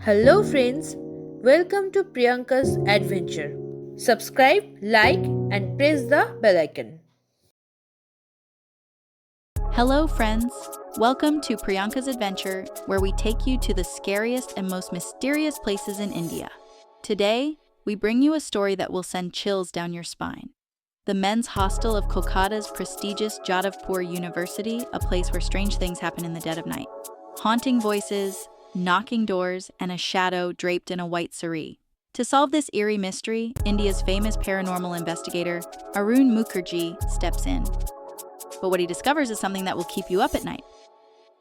Hello, friends. Welcome to Priyanka's adventure. Subscribe, like, and press the bell icon. Hello, friends. Welcome to Priyanka's Adventure, where we take you to the scariest and most mysterious places in India. Today, we bring you a story that will send chills down your spine. The men's hostel of Kolkata's prestigious Jadavpur University, a place where strange things happen in the dead of night. Haunting voices, knocking doors, and a shadow draped in a white saree. To solve this eerie mystery, India's famous paranormal investigator, Arun Mukherjee, steps in. But what he discovers is something that will keep you up at night.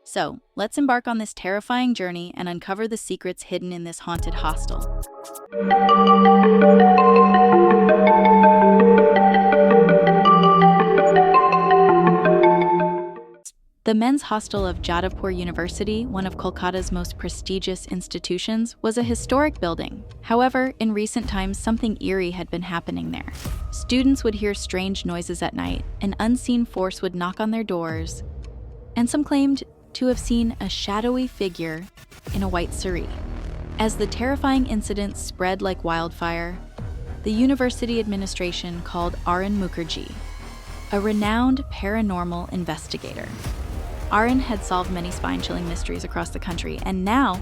So, let's embark on this terrifying journey and uncover the secrets hidden in this haunted hostel. The men's hostel of Jadavpur University, one of Kolkata's most prestigious institutions, was a historic building. However, in recent times, something eerie had been happening there. Students would hear strange noises at night, an unseen force would knock on their doors, and some claimed to have seen a shadowy figure in a white saree. As the terrifying incident spread like wildfire, the university administration called Arun Mukherjee, a renowned paranormal investigator. Arun had solved many spine-chilling mysteries across the country, and now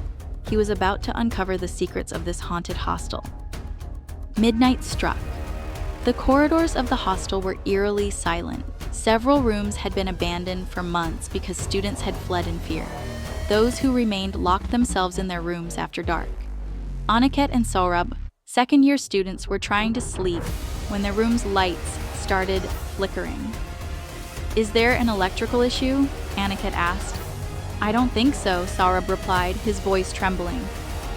he was about to uncover the secrets of this haunted hostel. Midnight struck. The corridors of the hostel were eerily silent. Several rooms had been abandoned for months because students had fled in fear. Those who remained locked themselves in their rooms after dark. Aniket and Saurabh, second-year students, were trying to sleep when their room's lights started flickering. "Is there an electrical issue?" Aniket asked. "I don't think so," Saurabh replied, his voice trembling.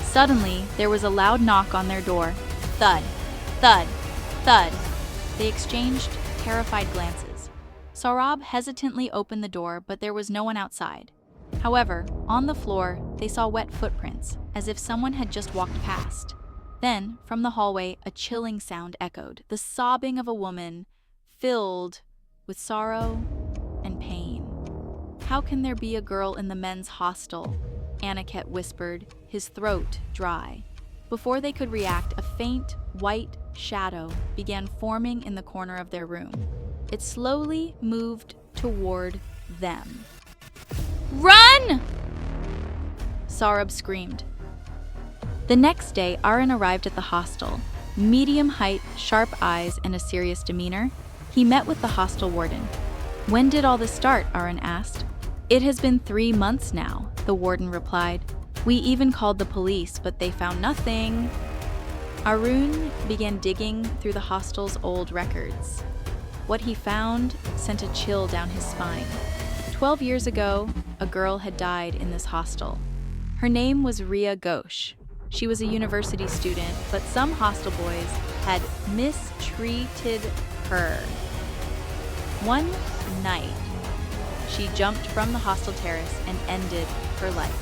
Suddenly, there was a loud knock on their door. Thud, thud, thud. They exchanged terrified glances. Saurabh hesitantly opened the door, but there was no one outside. However, on the floor, they saw wet footprints, as if someone had just walked past. Then, from the hallway, a chilling sound echoed, the sobbing of a woman filled with sorrow and pain. "How can there be a girl in the men's hostel?" Aniket whispered, his throat dry. Before they could react, a faint, white shadow began forming in the corner of their room. It slowly moved toward them. "Run!" Saurabh screamed. The next day, Arun arrived at the hostel. Medium height, sharp eyes, and a serious demeanor. He met with the hostel warden. "When did all this start?" Arun asked. "It has been 3 months now," the warden replied. "We even called the police, but they found nothing." Arun began digging through the hostel's old records. What he found sent a chill down his spine. 12 years ago, a girl had died in this hostel. Her name was Riya Ghosh. She was a university student, but some hostel boys had mistreated her. One night, she jumped from the hostel terrace and ended her life.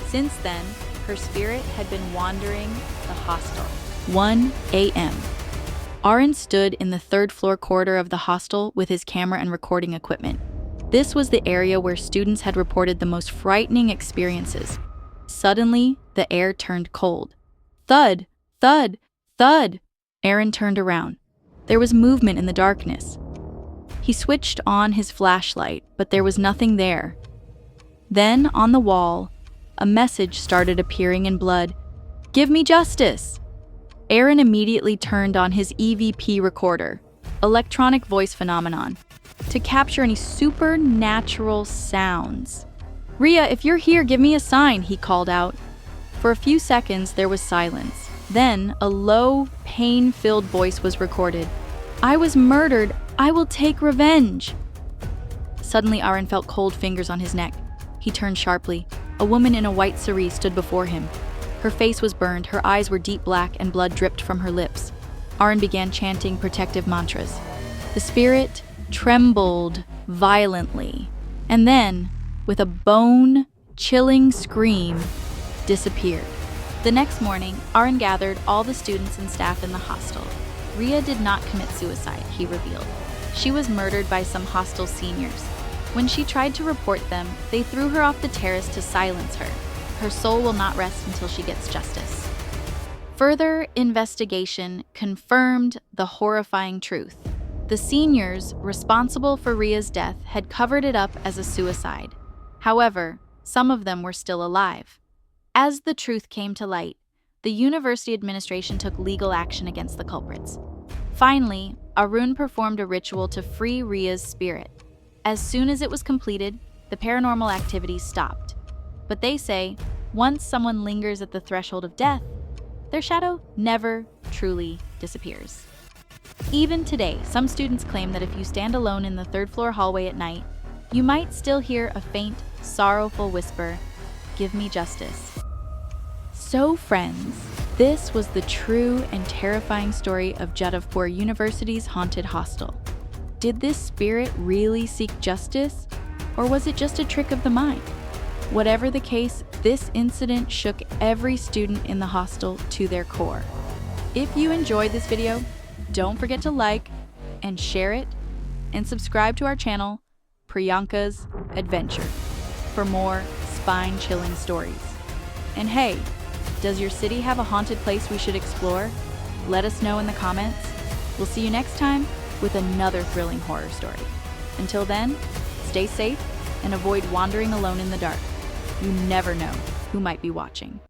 Since then, her spirit had been wandering the hostel. 1 a.m. Arun stood in the third-floor corridor of the hostel with his camera and recording equipment. This was the area where students had reported the most frightening experiences. Suddenly, the air turned cold. Thud, thud, thud. Arun turned around. There was movement in the darkness. He switched on his flashlight, but there was nothing there. Then, on the wall, a message started appearing in blood. "Give me justice!" Arun immediately turned on his EVP recorder, electronic voice phenomenon, to capture any supernatural sounds. "Riya, if you're here, give me a sign," he called out. For a few seconds, there was silence. Then, a low, pain-filled voice was recorded. "I was murdered. I will take revenge." Suddenly, Arun felt cold fingers on his neck. He turned sharply. A woman in a white saree stood before him. Her face was burned, her eyes were deep black, and blood dripped from her lips. Arun began chanting protective mantras. The spirit trembled violently, and then, with a bone-chilling scream, disappeared. The next morning, Arun gathered all the students and staff in the hostel. Riya did not commit suicide, he revealed. She was murdered by some hostel seniors. When she tried to report them, they threw her off the terrace to silence her. Her soul will not rest until she gets justice. Further investigation confirmed the horrifying truth. The seniors responsible for Ria's death had covered it up as a suicide. However, some of them were still alive. As the truth came to light, the university administration took legal action against the culprits. Finally, Arun performed a ritual to free Ria's spirit. As soon as it was completed, the paranormal activities stopped. But they say, once someone lingers at the threshold of death, their shadow never truly disappears. Even today, some students claim that if you stand alone in the third-floor hallway at night, you might still hear a faint, sorrowful whisper, "Give me justice." So friends, this was the true and terrifying story of Jadavpur University's haunted hostel. Did this spirit really seek justice, or was it just a trick of the mind? Whatever the case, this incident shook every student in the hostel to their core. If you enjoyed this video, don't forget to like and share it, and subscribe to our channel, Priyanka's Adventure, for more spine-chilling stories. And hey, does your city have a haunted place we should explore? Let us know in the comments. We'll see you next time with another thrilling horror story. Until then, stay safe and avoid wandering alone in the dark. You never know who might be watching.